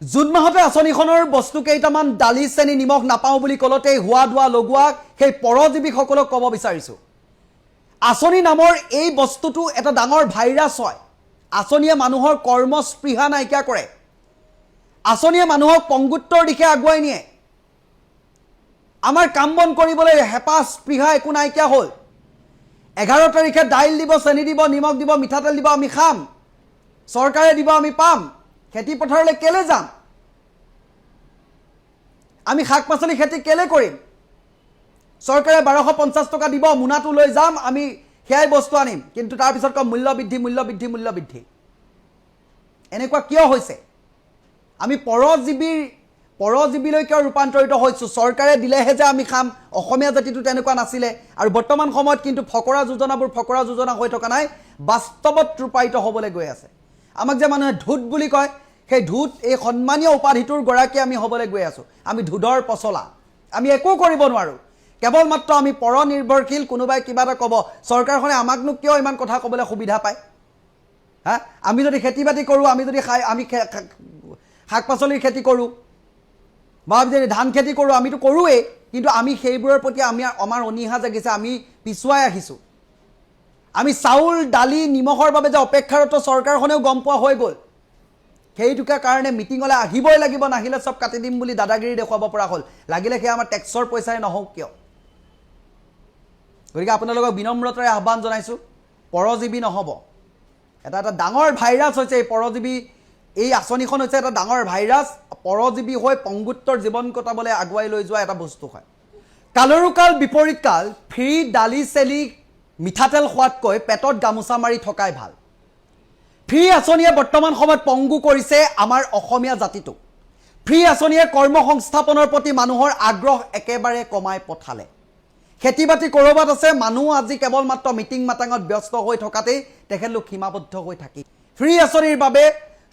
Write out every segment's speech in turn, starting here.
June মাহতে আঁচনিখনৰ বস্তু কেইটামান দালি চেনি নিমখ নাপাওঁ বুলি কলতে হোৱা দোৱা লগোৱা সেই পৰজীৱীসকলক ক'ব বিচাৰিছোঁ আঁচনি নামৰ এই বস্তুটো এটা ডাঙৰ ভাইৰাছ হয় আঁচনিয়ে মানুহৰ কৰ্মস্পৃহা নাইকিয়া কৰে আঁচনিয়ে মানুহক পংগুত্বৰ দিশে আগুৱাই নিয়ে আমাৰ কাম বন কৰিবলৈ হেঁপাহ স্পৃহা একো নাইকিয়া হ'ল 11 তাৰিখে দাইল দিব চেনি দিব নিমখ দিব মিঠাতেল দিব আমি খাম চৰকাৰে দিব আমি পাম খেতি পথাৰলৈ কেলে যাম আমি শাক পাচলি খেতি কেলে কৰিম চৰকাৰে 1250 টকা দিব মুনাটো লৈ যাম আমি হেয়াই বস্তু আনিম কিন্তু তাৰ পিছত কম মূল্য বৃদ্ধি এনেকুৱা কিয় হৈছে আমি পৰজীৱীলৈ কিয় ৰূপান্তৰিত হৈছো চৰকাৰে দিলেহে যে আমি খাম অসমীয়া জাতিটো তেনেকুৱা নাছিলে আৰু বৰ্তমান সময়ত কিন্তু ফকৰা যোজনা হৈ থকা নাই বাস্তৱত ৰূপায়িত হ'বলৈ গৈ আছে আমাক যে মানুহে ধূত বুলি কয় সেই ধূত এই সন্মানীয় উপাধিটোৰ গৰাকী আমি হ'বলৈ গৈ আছো আমি ধুদৰ পছলা আমি একো কৰিব নোৱাৰো কেৱল মাত্ৰ আমি পৰনিৰ্ভৰশীল কোনোবাই কিবা এটা ক'ব চৰকাৰখনে আমাকনো কিয় ইমান কথা ক'বলৈ সুবিধা পায় হা আমি যদি খেতি বাতি কৰোঁ আমি যদি আমি শাক পাচলিৰ খেতি কৰোঁ বা আমি যদি ধান খেতি কৰোঁ আমিতো কৰোঁৱেই কিন্তু আমি সেইবোৰৰ প্ৰতি আমাৰ অনীহা জাগিছে আমি পিছুৱাই আহিছোঁ আমি চাউল দালি নিমখৰ বাবে যে অপেক্ষাৰত চৰকাৰখনেও গম পোৱা হৈ গ'ল সেইটোকে কাৰণে মিটিঙলৈ আহিবই লাগিব নাহিলে সব কাটি দিম বুলি দাদাগিৰি দেখুৱাব পৰা হ'ল লাগিলে সেই আমাৰ টেক্সৰ পইচাই নহওক কিয় গতিকে আপোনালোকক বিনম্ৰতাৰে আহ্বান জনাইছোঁ পৰজীৱী নহ'ব এটা ডাঙৰ ভাইৰাছ হৈছে এই পৰজীৱী এই আঁচনিখন হৈছে এটা ডাঙৰ ভাইৰাছ পৰজীৱী হৈ পংগুত্বৰ জীৱন কটাবলৈ আগুৱাই লৈ যোৱা এটা বস্তু হয় কালৰো কাল বিপৰীত কাল ফ্ৰী দালি চেলি মিঠাতেল খোৱাতকৈ পেটত গামোচা মাৰি থকাই ভাল ফ্ৰী আঁচনিয়ে বৰ্তমান সময়ত পংগু কৰিছে আমাৰ অসমীয়া জাতিটোক ফ্ৰী আঁচনিয়ে কৰ্মসংস্থাপনৰ প্ৰতি মানুহৰ আগ্ৰহ একেবাৰে কমাই পঠালে খেতি বাতি কৰবাত আছে মানুহ আজি কেৱল মাত্ৰ মিটিং মাটাঙত ব্যস্ত হৈ থকাতেই তেখেতলোক সীমাবদ্ধ হৈ থাকি ফ্ৰী আঁচনিৰ বাবে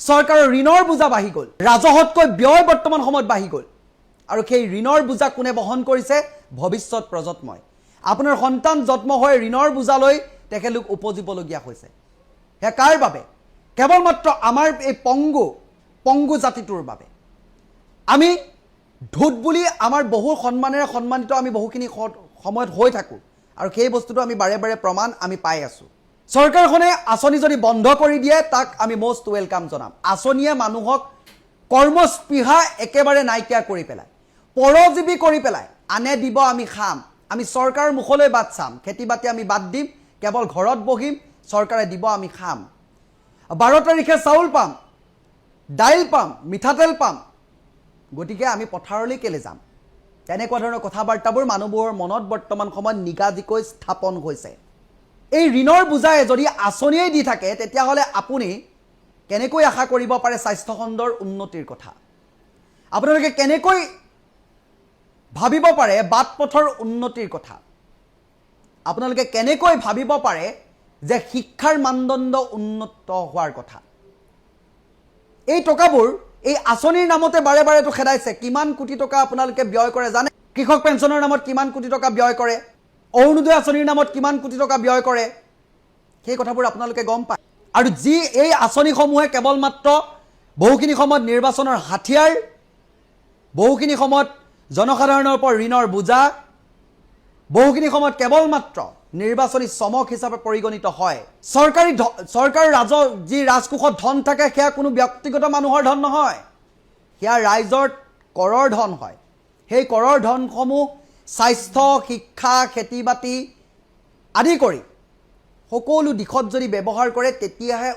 চৰকাৰৰ ঋণৰ বোজা বাঢ়ি গ'ল ৰাজহতকৈ ব্যয় বৰ্তমান সময়ত বাঢ়ি গ'ল আৰু সেই ঋণৰ বোজা কোনে বহন কৰিছে ভৱিষ্যত প্ৰজন্মই আপোনাৰ সন্তান জন্ম হৈ ঋণৰ বোজা লৈ তেখেতলোক উপজিবলগীয়া হৈছে হে কাৰ বাবে কেৱল মাত্ৰ আমাৰ এই পংগু জাতিটোৰ বাবে আমি ধূত বুলি আমাৰ বহু সন্মানেৰে সন্মানিত আমি বহুখিনি সময়ত হৈ থাকোঁ আৰু সেই বস্তুটো আমি বাৰে বাৰে প্ৰমাণ আমি পাই আছোঁ চৰকাৰখনে আঁচনি যদি বন্ধ কৰি দিয়ে তাক আমি মোষ্ট ৱেলকাম জনাম আঁচনিয়ে মানুহক কৰ্মস্পৃহা একেবাৰে নাইকিয়া কৰি পেলায় পৰজীৱী কৰি পেলায় আনে দিব আমি খাম আমি চৰকাৰৰ মুখলৈ বাট চাম খেতি বাতি আমি বাদ দিম কেৱল ঘৰত বহিম চৰকাৰে দিব আমি খাম 12 তাৰিখে চাউল পাম দাইল পাম মিঠাতেল পাম গতিকে আমি পথাৰলৈ কেলে যাম তেনেকুৱা ধৰণৰ কথাবাৰ্তাবোৰ মানুহবোৰৰ মনত বৰ্তমান সময়ত নিগাজিকৈ স্থাপন হৈছে এই ঋণৰ বুজাই যদি আঁচনিয়ে দি থাকে তেতিয়াহ'লে আপুনি কেনেকৈ আশা কৰিব পাৰে স্বাস্থ্য খণ্ডৰ উন্নতিৰ কথা আপোনালোকে কেনেকৈ ভাবিব পাৰে বাট পথৰ উন্নতিৰ কথা আপোনালোকে কেনেকৈ ভাবিব পাৰে যে শিক্ষাৰ মানদণ্ড উন্নত হোৱাৰ কথা এই টকাবোৰ এই আঁচনিৰ নামতে বাৰে বাৰেতো খেদাইছে কিমান কোটি টকা আপোনালোকে ব্যয় কৰে জানে কৃষক পেঞ্চনৰ নামত কিমান কোটি টকা ব্যয় কৰে অৰুণোদয় আঁচনিৰ নামত কিমান কোটি টকা ব্যয় কৰে সেই কথাবোৰ আপোনালোকে গম পায় আৰু যি এই আঁচনিসমূহে কেৱল মাত্ৰ বহুখিনি সময়ত নিৰ্বাচনৰ হাতিয়াৰ বহুখিনি সময়ত জনসাধাৰণৰ ওপৰত ঋণৰ বোজা বহুখিনি সময়ত কেৱল মাত্ৰ নিৰ্বাচনী চমক হিচাপে পৰিগণিত হয় চৰকাৰী যি ৰাজকোষত ধন থাকে সেয়া কোনো ব্যক্তিগত মানুহৰ ধন নহয় সেয়া ৰাইজৰ কৰৰ ধন হয় সেই কৰৰ ধনসমূহ স্বাস্থ্য শিক্ষা খেতি বাতি আদি কৰি সকলো দিশত যদি ব্যৱহাৰ কৰে তেতিয়াহে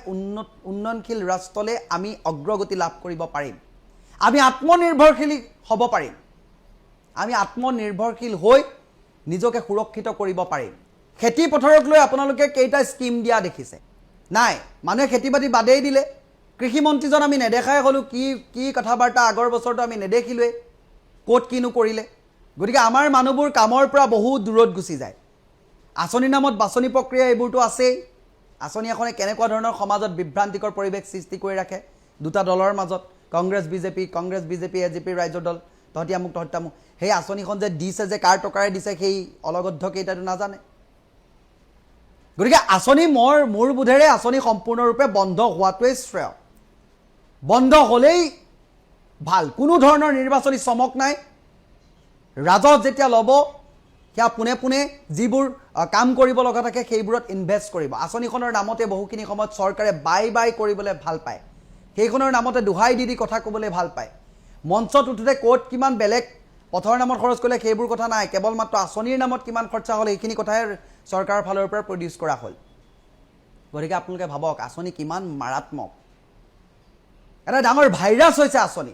উন্নয়নশীল ৰাষ্ট্ৰলৈ আমি অগ্ৰগতি লাভ কৰিব পাৰিম আমি আত্মনিৰ্ভৰশীল হ'ব পাৰিম আমি আত্মনিৰ্ভৰশীল হৈ নিজকে সুৰক্ষিত কৰিব পাৰিম খেতি পথাৰক লৈ আপোনালোকে কেইটা স্কিম দিয়া দেখিছে নাই মানুহে খেতি বাতি বাদেই দিলে কৃষি মন্ত্ৰীজন আমি নেদেখাই হলো কি কথাবাৰ্তা আগৰ বছৰটো আমি নেদেখিলোৱে কোট কিনো কৰিলে গতিকে আমাৰ মানুহবোৰ কামৰ পৰা বহু দূৰত গুচি যায় আঁচনিৰ নামত বাছনি প্ৰক্ৰিয়া এইবোৰটো আছেই আঁচনি এখনে কেনেকুৱা ধৰণৰ সমাজত বিভ্ৰান্তিকৰ পৰিৱেশ সৃষ্টি কৰি ৰাখে দুটা দলৰ মাজত কংগ্ৰেছ বিজেপি এজিপি ৰাইজৰ দল তহতি আমুক সেই আঁচনিখন যে দিছে যে কাৰ টকাৰে দিছে সেই অলগদ্ধ কেইটাটো নাজানে গতিকে আঁচনি মোৰ বোধেৰে আঁচনি সম্পূৰ্ণৰূপে বন্ধ হোৱাটোৱে শ্ৰেয় বন্ধ হ'লেই ভাল কোনো ধৰণৰ নিৰ্বাচনী চমক নাই ৰাজহ যেতিয়া ল'ব সেয়া পোনে পোনে যিবোৰ কাম কৰিব লগা থাকে সেইবোৰত ইনভেষ্ট কৰিব আঁচনিখনৰ নামতে বহুখিনি সময়ত চৰকাৰে বাই কৰিবলৈ ভাল পায় সেইখনৰ নামতে দুহাই দি কথা ক'বলৈ ভাল পায় মঞ্চত উঠোতে ক'ত কিমান বেলেগ পথৰ নামত খৰচ কৰিলে সেইবোৰ কথা নাই কেৱল মাত্ৰ আঁচনিৰ নামত কিমান খৰচা হ'ল এইখিনি কথাহে চৰকাৰৰ ফালৰ পৰা প্ৰডিউচ কৰা হ'ল গতিকে আপোনালোকে ভাবক আঁচনি কিমান মাৰাত্মক এটা ডাঙৰ ভাইৰাছ হৈছে আঁচনি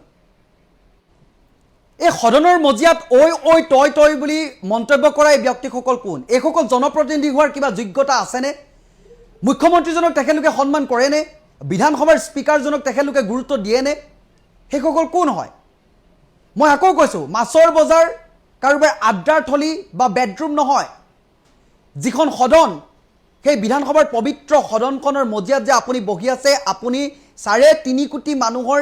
এই সদনৰ মজিয়াত ঐ তই বুলি মন্তব্য কৰা এই ব্যক্তিসকল কোন এইসকল জনপ্ৰতিনিধি হোৱাৰ কিবা যোগ্যতা আছেনে মুখ্যমন্ত্ৰীজনক তেখেতলোকে সন্মান কৰেনে বিধানসভাৰ স্পীকাৰজনক তেখেতলোকে গুৰুত্ব দিয়েনে সেইসকল কোন হয় মই আকৌ কৈছোঁ মাছৰ বজাৰ কাৰোবাৰ আড্ডাৰ থলী বা বেডৰুম নহয় যিখন সদন সেই বিধানসভাৰ পবিত্ৰ সদনখনৰ মজিয়াত যে আপুনি বহি আছে আপুনি 3.5 কোটি মানুহৰ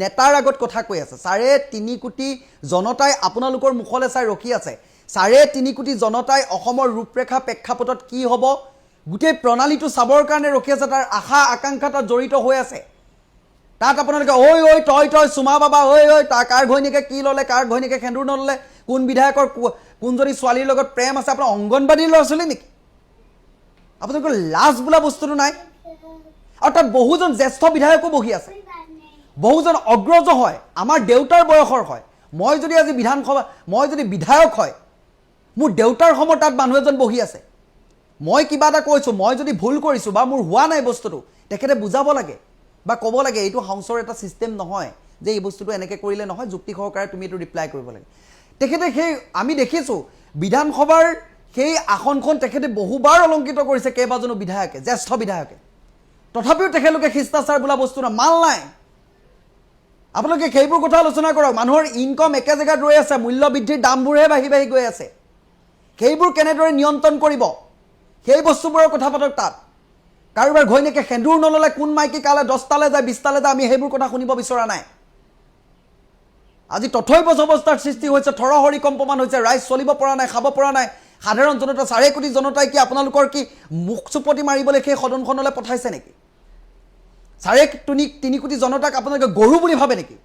নেতাৰ আগত কথা কৈ আছে 3.5 কোটি জনতাই আপোনালোকৰ মুখলৈ চাই ৰখি আছে 3.5 কোটি জনতাই অসমৰ ৰূপৰেখা প্ৰেক্ষাপটত কি হ'ব গোটেই প্ৰণালীটো চাবৰ কাৰণে ৰখি আছে তাৰ আশা আকাংক্ষা তাত জড়িত হৈ আছে তাত আপোনালোকে ঐ তই সুমা বাবা ঐ কাৰ ঘৈণীয়েকে কি ল'লে কাৰ ঘৈণীয়েকে সেন্দুৰ নললে কোন বিধায়কৰ কোনজনী ছোৱালীৰ লগত প্ৰেম আছে আপোনাৰ অংগনবাদীৰ ল'ৰা ছোৱালী নেকি আপোনালোকৰ লাজ বোলা বস্তুটো নাই আৰু তাত বহুজন জ্যেষ্ঠ বিধায়কো বহি আছে বহুজন অগ্ৰজ হয় আমাৰ দেউতাৰ বয়সৰ হয় মই যদি আজি বিধানসভা মই যদি বিধায়ক হয় মোৰ দেউতাৰ সময় তাত মানুহ এজন বহি আছে মই কিবা এটা কৈছোঁ মই যদি ভুল কৰিছোঁ বা মোৰ হোৱা নাই বস্তুটো তেখেতে বুজাব লাগে বা ক'ব লাগে এইটো হাউচৰ এটা ছিষ্টেম নহয় যে এই বস্তুটো এনেকৈ কৰিলে নহয় যুক্তি সহকাৰে তুমি এইটো ৰিপ্লাই কৰিব লাগে তেখেতে সেই আমি দেখিছোঁ বিধানসভাৰ সেই আসনখন তেখেতে বহুবাৰ অলংকিত কৰিছে কেইবাজনো বিধায়কে জ্যেষ্ঠ বিধায়কে তথাপিও তেখেতলোকে শিষ্টাচাৰ বোলা বস্তু মাল নাই আপোনালোকে সেইবোৰ কথা আলোচনা কৰক মানুহৰ ইনকম একে জেগাত ৰৈ আছে মূল্য বৃদ্ধিৰ দামবোৰহে বাঢ়ি গৈ আছে সেইবোৰ কেনেদৰে নিয়ন্ত্ৰণ কৰিব সেই বস্তুবোৰৰ কথা পাতক তাত কাৰোবাৰ ঘৈণীয়েকে সেন্দুৰ নললে কোন মাইকী কালে 10টালৈ যায় 20টালৈ যায় আমি সেইবোৰ কথা শুনিব বিচৰা নাই আজি তথৈবচ অৱস্থাৰ সৃষ্টি হৈছে থৰহৰি কম্পমান হৈছে ৰাইজ চলিব পৰা নাই খাব পৰা নাই সাধাৰণ জনতা 4 কোটি জনতাই কি আপোনালোকৰ কি মুখ চুপতি মাৰিবলৈ সেই সদনখনলৈ পঠাইছে নেকি 3.5 কোটি জনতাক আপোনালোকে গৰু বুলি ভাবে নেকি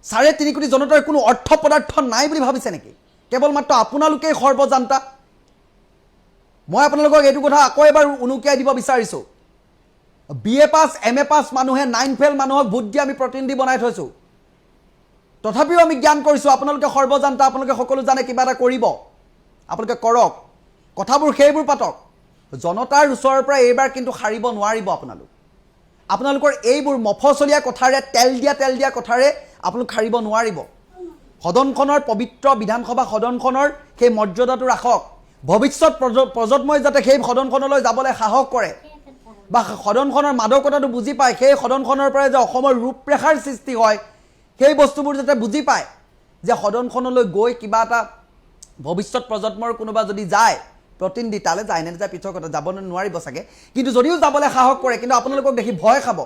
3.5 কোটি জনতাৰ কোনো অৰ্থ পদাৰ্থ নাই বুলি ভাবিছে নেকি কেৱল মাত্ৰ আপোনালোকেই সৰ্বজান্তা মই আপোনালোকক এইটো কথা আকৌ এবাৰ উনুকিয়াই দিব বিচাৰিছোঁ BA পাছ MA পাছ মানুহে 9 ফেল মানুহক ভোট দি আমি প্ৰতিনিধি বনাই থৈছোঁ তথাপিও আমি জ্ঞান কৰিছোঁ আপোনালোকে সৰ্বজান্তা আপোনালোকে সকলো জানে কিবা এটা কৰিব আপোনালোকে কৰক কথাবোৰ সেইবোৰ পাতক জনতাৰ ওচৰৰ পৰা এইবাৰ কিন্তু হাৰিব নোৱাৰিব আপোনালোকৰ এইবোৰ মফচলীয়া কথাৰে তেল দিয়া কথাৰে আপোনালোক হাৰিব নোৱাৰিব সদনখনৰ পবিত্ৰ বিধানসভা সদনখনৰ সেই মৰ্যাদাটো ৰাখক ভৱিষ্যত প্ৰজন্মই যাতে সেই সদনখনলৈ যাবলৈ সাহস কৰে বা সদনখনৰ মাদকতাটো বুজি পায় সেই সদনখনৰ পৰা যে অসমৰ ৰূপৰেখাৰ সৃষ্টি হয় সেই বস্তুবোৰ যাতে বুজি পায় যে সদনখনলৈ গৈ কিবা এটা ভৱিষ্যত প্ৰজন্মৰ কোনোবা যদি যায় প্ৰতিনিধি তালৈ যায় নে যায় পিছৰ কথা যাব নোৱাৰিব চাগে কিন্তু যদিও যাবলৈ সাহস কৰে কিন্তু আপোনালোকক দেখি ভয় খাব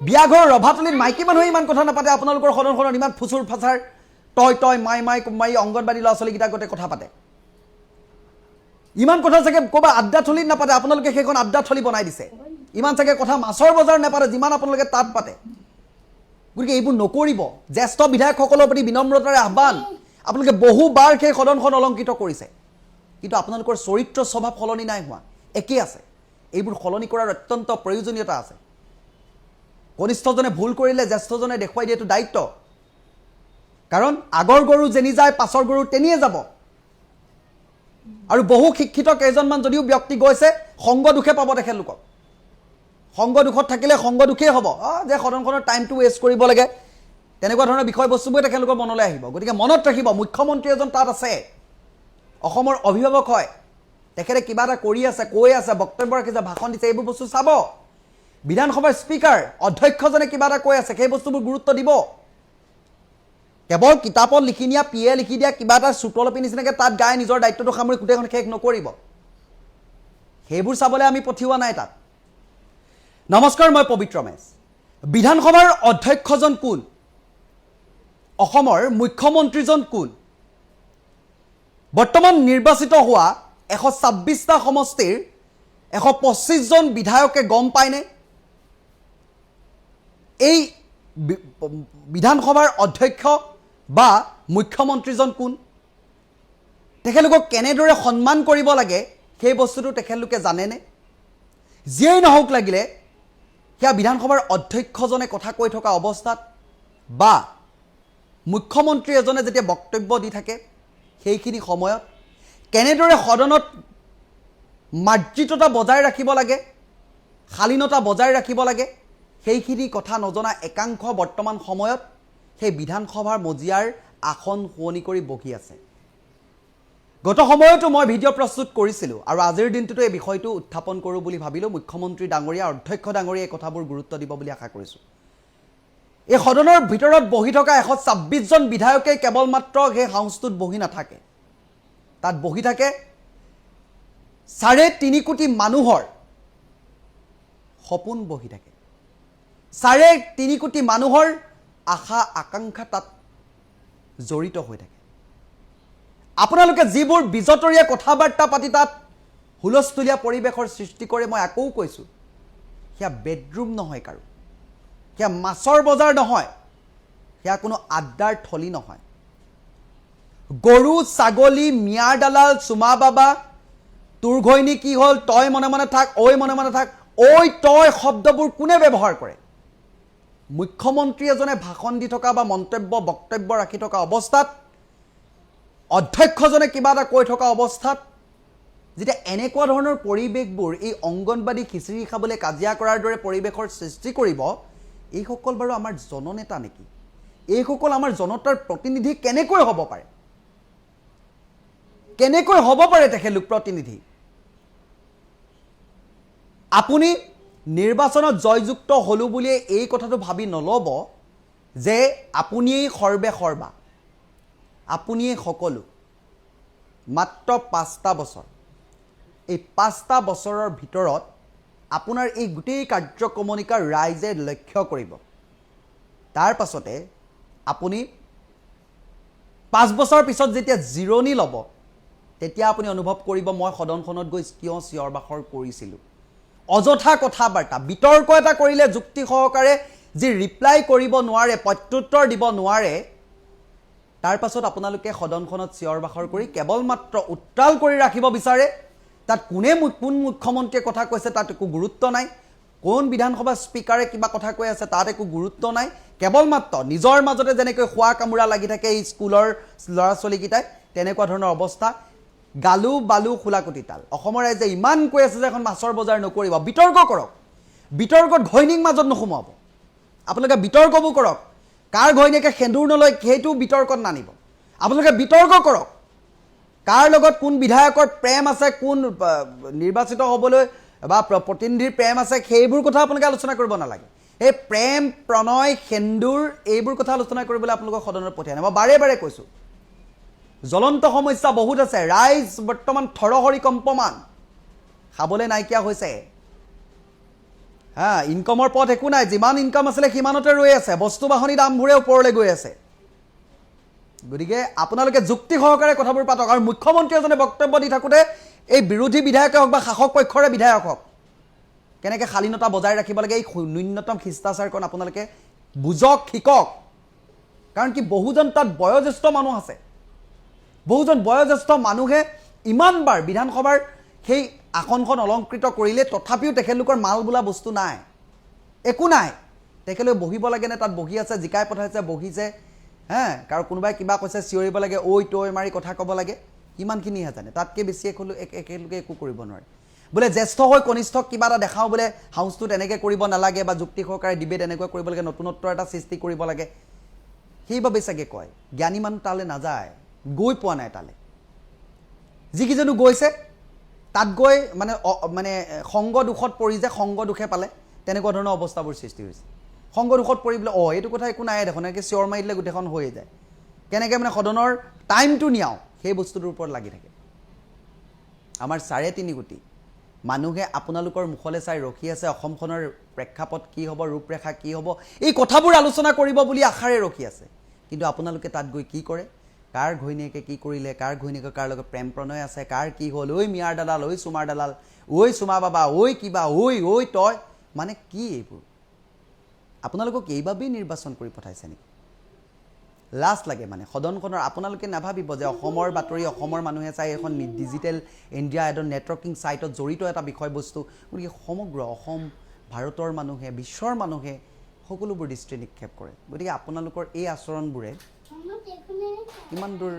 বিয়াঘৰ ৰভাতলিত মাইকী মানুহে ইমান কথা নাপাতে আপোনালোকৰ সদনখনত ইমান ফুচুৰ ফাচাৰ তই মাই অংগনবাদী ল'ৰা ছোৱালীকেইটা গোটেই কথা পাতে ইমান কথা চাগে ক'বা আড্ডা থলীত নাপাতে আপোনালোকে সেইখন আড্ডা থলী বনাই দিছে ইমান চাগে কথা মাছৰ বজাৰ নাপাতে যিমান আপোনালোকে তাত পাতে গতিকে এইবোৰ নকৰিব জ্যেষ্ঠ বিধায়কসকলৰ প্ৰতি বিনম্ৰতাৰে আহ্বান আপোনালোকে বহুবাৰ সেই সদনখন অলংকিত কৰিছে কিন্তু আপোনালোকৰ চৰিত্ৰ স্বভাৱ সলনি নাই হোৱা একেই আছে এইবোৰ সলনি কৰাৰ অত্যন্ত প্ৰয়োজনীয়তা আছে কনিষ্ঠজনে ভুল কৰিলে জ্যেষ্ঠজনে দেখুৱাই দিয়াটো দায়িত্ব কাৰণ আগৰ গৰু যেনি যায় পাছৰ গৰু তেনিয়ে যাব আৰু বহু শিক্ষিত কেইজনমান যদিও ব্যক্তি গৈছে সংগ দুখে পাব তেখেতলোকক সংগ দুখত থাকিলে সংগ দুখেই হ'ব যে সদনখনৰ টাইমটো ৱেষ্ট কৰিব লাগে তেনেকুৱা ধৰণৰ বিষয়বস্তুবোৰ তেখেতলোকৰ মনলৈ আহিব গতিকে মনত ৰাখিব মুখ্যমন্ত্ৰী এজন তাত আছে অসমৰ অভিভাৱক হয় তেখেতে কিবা এটা কৰি আছে কৈ আছে বক্তব্য ৰাখিছে ভাষণ দিছে এইবোৰ বস্তু চাব বিধানসভাৰ স্পীকাৰ অধ্যক্ষজনে কিবা এটা কৈ আছে সেই বস্তুবোৰ গুৰুত্ব দিব কেৱল কিতাপত লিখি নিয়া PA লিখি দিয়া কিবা এটা চুটলপি নিচিনাকৈ তাত গাই নিজৰ দায়িত্বটো সামৰি গোটেইখন শেষ নকৰিব সেইবোৰ চাবলৈ আমি পঠিওৱা নাই তাত নমস্কাৰ মই পবিত্ৰ মেছ বিধানসভাৰ অধ্যক্ষজন কোন অসমৰ মুখ্যমন্ত্ৰীজন কোন বৰ্তমান নিৰ্বাচিত হোৱা 126টা সমষ্টিৰ 125জন বিধায়কে গম পায়নে এই বিধানসভাৰ অধ্যক্ষ বা মুখ্যমন্ত্ৰীজন কোন, তেখেতলোকক কেনেদৰে সন্মান কৰিব লাগে সেই বস্তুটো তেখেতলোকে জানেনে? যিয়েই নহওক লাগিলে সেয়া বিধানসভাৰ অধ্যক্ষজনে কথা কৈ থকা অৱস্থাত বা মুখ্যমন্ত্ৰী এজনে যেতিয়া বক্তব্য দি থাকে সেইখিনি সময়ত কেনেদৰে সদনত মাৰ্জিততা বজাই ৰাখিব লাগে, শালীনতা বজাই ৰাখিব লাগে, সেইখিনি কথা নজনা একাংশ বৰ্তমান সময়ত সেই বিধানসভাৰ মজিয়াৰ আসন শুৱনি কৰি বহি আছে। গত সময়তো মই ভিডিঅ' প্ৰস্তুত কৰিছিলোঁ আৰু আজিৰ দিনটোতো এই বিষয়টো উত্থাপন কৰোঁ বুলি ভাবিলোঁ। মুখ্যমন্ত্ৰী ডাঙৰীয়া, অধ্যক্ষ ডাঙৰীয়া এই কথাবোৰ গুৰুত্ব দিব বুলি আশা কৰিছোঁ। এই সদনৰ ভিতৰত বহি থকা 126জন বিধায়কে কেৱল মাত্ৰ সেই হাউচটোত বহি নাথাকে, তাত বহি থাকে 3.5 কোটি মানুহৰ সপোন বহি থাকে, 3.5 কোটি মানুহৰ আশা আকাংক্ষা তাত জড়িত হৈ থাকে। আপোনালোকে যিবোৰ বিজতৰীয়া কথা বাৰ্তা পাতি তাত হুলস্থুলীয়া পৰিৱেশৰ সৃষ্টি কৰে, মই আকৌ কৈছোঁ সেয়া বেডৰুম নহয়, কাৰো সেয়া মাছৰ বজাৰ নহয়, সেয়া কোনো আড্ডাৰ থলী নহয়। গৰু ছাগলী, মিয়াৰ দালাল, চুমা বাবা, তোৰ ঘৈণী কি হ'ল, তই মনে মনে থাক, ঐ মনে মনে থাক, ঐ তই শব্দবোৰ কোনে ব্যৱহাৰ কৰে? মুখ্যমন্ত্ৰী এজনে ভাষণ দি থকা বা বক্তব্য ৰাখি থকা অৱস্থাত, অধ্যক্ষজনে কিবা এটা কৈ থকা অৱস্থাত যেতিয়া এনেকুৱা ধৰণৰ পৰিৱেশবোৰ এই অংগনবাদী খিচিৰি খাবলৈ কাজিয়া কৰাৰ দৰে পৰিৱেশৰ সৃষ্টি কৰিব, এইসকল বাৰু আমাৰ জননেতা নেকি? এইসকল আমাৰ জনতাৰ প্ৰতিনিধি কেনেকৈ হ'ব পাৰে? কেনেকৈ হ'ব পাৰে তেখেতলোক প্ৰতিনিধি? আপুনি নিৰ্বাচনত জয়যুক্ত হলো বুলিয়ে এই কথাটো ভাবি নল'ব যে আপুনিয়েই সৰ্বে সৰ্বা, আপুনিয়েই সকলো। মাত্ৰ 5টা বছৰ, এই 5টা বছৰৰ ভিতৰত আপোনাৰ এই গোটেই কাৰ্যক্ৰমণিকা ৰাইজে লক্ষ্য কৰিব। তাৰ পাছতে আপুনি 5 বছৰ পিছত যেতিয়া জিৰণি ল'ব, তেতিয়া আপুনি অনুভৱ কৰিব মই সদনখনত গৈ কিয় চিঞৰ বাখৰ কৰিছিলোঁ। অযথা কথা বাৰ্তা, বিতৰ্ক এটা কৰিলে যুক্তি সহকাৰে যি ৰিপ্লাই কৰিব নোৱাৰে, প্ৰত্যুত্তৰ দিব নোৱাৰে, তাৰ পাছত আপোনালোকে সদনখনত চিঞৰ বাখৰ কৰি কেৱল মাত্ৰ উত্তাল কৰি ৰাখিব বিচাৰে। তাত কোন মুখ্যমন্ত্ৰীয়ে কথা কৈছে তাত একো গুৰুত্ব নাই, কোন বিধানসভা স্পীকাৰে কিবা কথা কৈ আছে তাত একো গুৰুত্ব নাই। কেৱল মাত্ৰ নিজৰ মাজতে যেনেকৈ খোৱা কামোৰা লাগি থাকে এই স্কুলৰ ল'ৰা ছোৱালীকেইটাই, তেনেকুৱা ধৰণৰ অৱস্থা। গালু বালু খোলাকুটি তাল। অসমৰ ৰাইজে ইমান কৈ আছে যে এখন মাছৰ বজাৰ নকৰিব, বিতৰ্ক কৰক। বিতৰ্কত ঘৈণীক মাজত নোসোমাব, আপোনালোকে বিতৰ্কবোৰ কৰক। কাৰ ঘৈণীয়েকে সেন্দুৰ নলয় সেইটো বিতৰ্কত নানিব, আপোনালোকে বিতৰ্ক কৰক। কাৰ লগত কোন বিধায়কৰ প্ৰেম আছে, কোন নিৰ্বাচিত হ'বলৈ বা প্ৰতিনিধিৰ প্ৰেম আছে, সেইবোৰ কথা আপোনালোকে আলোচনা কৰিব নালাগে। এই প্ৰেম প্ৰণয় সেন্দুৰ এইবোৰ কথা আলোচনা কৰিবলৈ আপোনালোকক সদনত পঠিয়াই নাই। মই বাৰে বাৰে কৈছোঁ জ্বলন্ত সমস্যা বহুত আছে, ৰাইজ বৰ্তমান থৰহৰি কম্পমান, খাবলৈ নাইকিয়া হৈছে। ইনকামৰ পথ একো নাই, যিমান ইনকাম আছিলে সিমানতে ৰৈ আছে, বস্তু বাহনি দামবোৰে ওপৰলৈ গৈ আছে। গতিকে আপোনালোকে যুক্তি সহকাৰে কথাবোৰ পাতক। আৰু মুখ্যমন্ত্ৰী এজনে বক্তব্য দি থাকোঁতে এই বিৰোধী বিধায়কে হওক বা শাসক পক্ষৰে বিধায়ক হওক কেনেকৈ শালীনতা বজাই ৰাখিব লাগে, এই ন্যূনতম শিষ্টাচাৰকণ আপোনালোকে বুজক, শিকক। কাৰণ কি বহুজন তাত বয়োজ্যেষ্ঠ মানুহ আছে, বহুজন বয়োজ্যেষ্ঠ মানুহে ইমানবাৰ বিধানসভাৰ সেই আসনখন অলংকৃত কৰিলে তথাপিও তেখেতলোকৰ মাল বোলা বস্তু নাই, একো নাই। তেখেতলোকে বহিব লাগেনে তাত বহি আছে, জিকাই পঠাইছে বহিছে, কাৰণ কোনোবাই কিবা কৈছে চিঞৰিব লাগে, ঐ তৈ মাৰি কথা ক'ব লাগে, সিমানখিনিহে জানে। তাতকৈ বেছি একেলোকে একো কৰিব নোৱাৰে। বোলে জ্যেষ্ঠ হৈ কনিষ্ঠক কিবা এটা দেখাওঁ, বোলে হাউচটোত এনেকৈ কৰিব নালাগে বা যুক্তি সহকাৰে ডিবেট এনেকুৱা কৰিব লাগে, নতুনত্বৰ এটা সৃষ্টি কৰিব লাগে, সেইবাবে চাগে কয়। জ্ঞানী মানুহ তালৈ নাযায়, গৈ পোৱা নাই তালৈ। যিকেইজনো গৈছে তাত গৈ মানে সংগ দুখত পৰি যে সংগ দুখে পালে, তেনেকুৱা ধৰণৰ অৱস্থাবোৰ সৃষ্টি হৈছে। সংগ দুখত পৰি বোলে এইটো কথা একো নাই দেখোন, এনেকৈ চিঞৰ মাৰি দিলে গোটেইখন হৈয়ে যায়। কেনেকৈ মানে সদনৰ টাইমটো নিয়াওঁ সেই বস্তুটোৰ ওপৰত লাগি থাকে। আমাৰ 3.5 কোটি মানুহে আপোনালোকৰ মুখলৈ চাই ৰখি আছে, অসমখনৰ প্ৰেক্ষাপট কি হ'ব, ৰূপৰেখা কি হ'ব, এই কথাবোৰ আলোচনা কৰিব বুলি আশাৰে ৰখি আছে। কিন্তু আপোনালোকে তাত গৈ কি কৰে, কাৰ ঘৈণীয়েকে কি কৰিলে, কাৰ ঘৈণীয়েকৰ কাৰ লগত প্ৰেম প্ৰণয় আছে, কাৰ কি হ'ল, ঐ মিয়াৰ দালাল, ঐ চুমাৰ দালাল, ঐ চুমা বাবা, ঐ কিবা, ঐ তই, মানে কি এইবোৰ? আপোনালোকক এইবাবেই নিৰ্বাচন কৰি পঠাইছে নেকি লাজ লাগে মানে সদনখনৰ আপোনালোকে নাভাবিব যে অসমৰ বাতৰি অসমৰ মানুহে চাই এখন ডিজিটেল ইণ্ডিয়া এডৰ নেটৱৰ্কিং ছাইটত জড়িত এটা বিষয়বস্তু গতিকে সমগ্ৰ অসম ভাৰতৰ মানুহে বিশ্বৰ মানুহে সকলোবোৰ দৃষ্টি নিক্ষেপ কৰে গতিকে আপোনালোকৰ এই আচৰণবোৰে কিমান দূৰ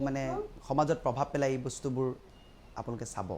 মানে সমাজত প্ৰভাৱ পেলাই এই বস্তুবোৰ আপোনালোকে চাব